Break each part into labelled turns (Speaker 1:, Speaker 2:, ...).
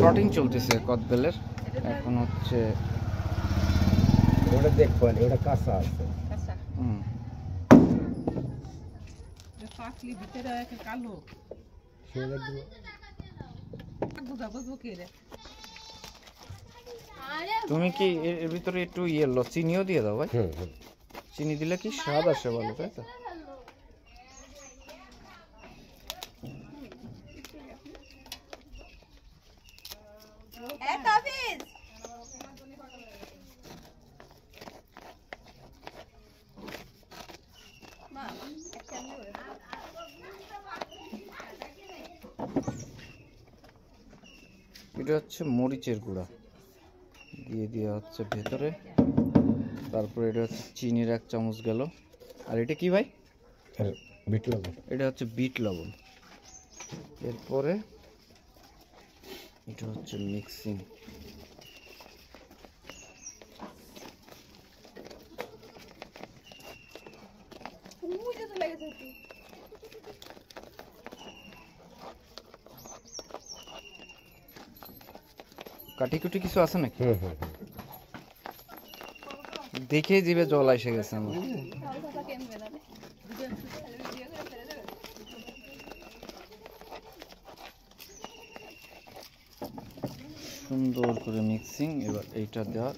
Speaker 1: Plotting চলতেছে কদবেলের, এখন হচ্ছে
Speaker 2: ওটা দেখবেন, ওটা কাঁচা আছে।
Speaker 3: পাকলি ভিতরে একটা কালো
Speaker 2: সে দেখবো
Speaker 3: বুঝা বুঝবো কে রে।
Speaker 1: তুমি কি এর ভিতরে একটু চিনিও দিয়ে দাও ভাই। চিনি দিলে কি স্বাদ আসে ভালো, তাই তো? এটা হচ্ছে মরিচের গুঁড়া দিয়ে দেওয়া হচ্ছে ভেতরে। তারপরে এটা হচ্ছে চিনির 1 চামচ গেল। আর এটা কি ভাই?
Speaker 2: বিট লবণ।
Speaker 1: এটা হচ্ছে বিট লবণ। এরপরে এটা হচ্ছে মিক্সিং। কাটি কুটি কিছু আছে নাকি? দেখে জিভে জল এসে গেছে আমার। সুন্দর করে মিক্সিং। এবার এইটা দেওয়া।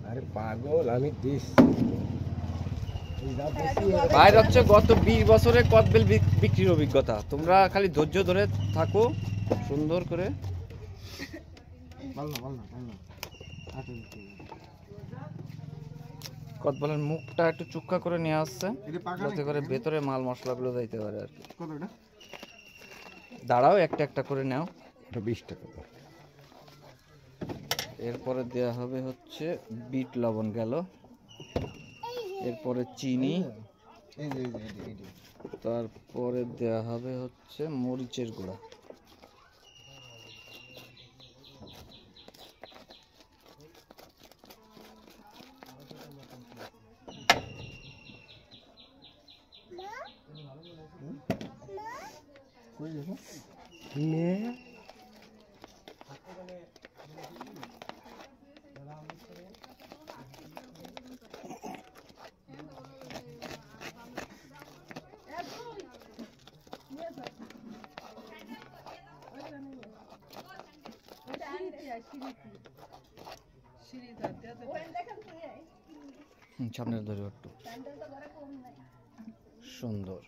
Speaker 2: আরে পাগল, আমি দিস
Speaker 1: বাইর হচ্ছে গত 20 বছরে কদবেল বিক্রির অভিজ্ঞতা। তোমরা খালি ধৈর্য ধরে থাকো সুন্দর করে। কদবেলের মুখটা একটু চুক্কা করে নিয়ে আসছে যাতে করে ভেতরে মাল মশলাগুলো যাইতে পারে আর কি। দাঁড়াও, একটা একটা করে নাও।
Speaker 2: 20 টাকা।
Speaker 1: এরপরে দেয়া হবে হচ্ছে বিট লবণ গেল, এরপরে চিনি, তারপরে দেয়া হবে হচ্ছে মরিচের গুঁড়া। সামনের ধরে একটু সুন্দর।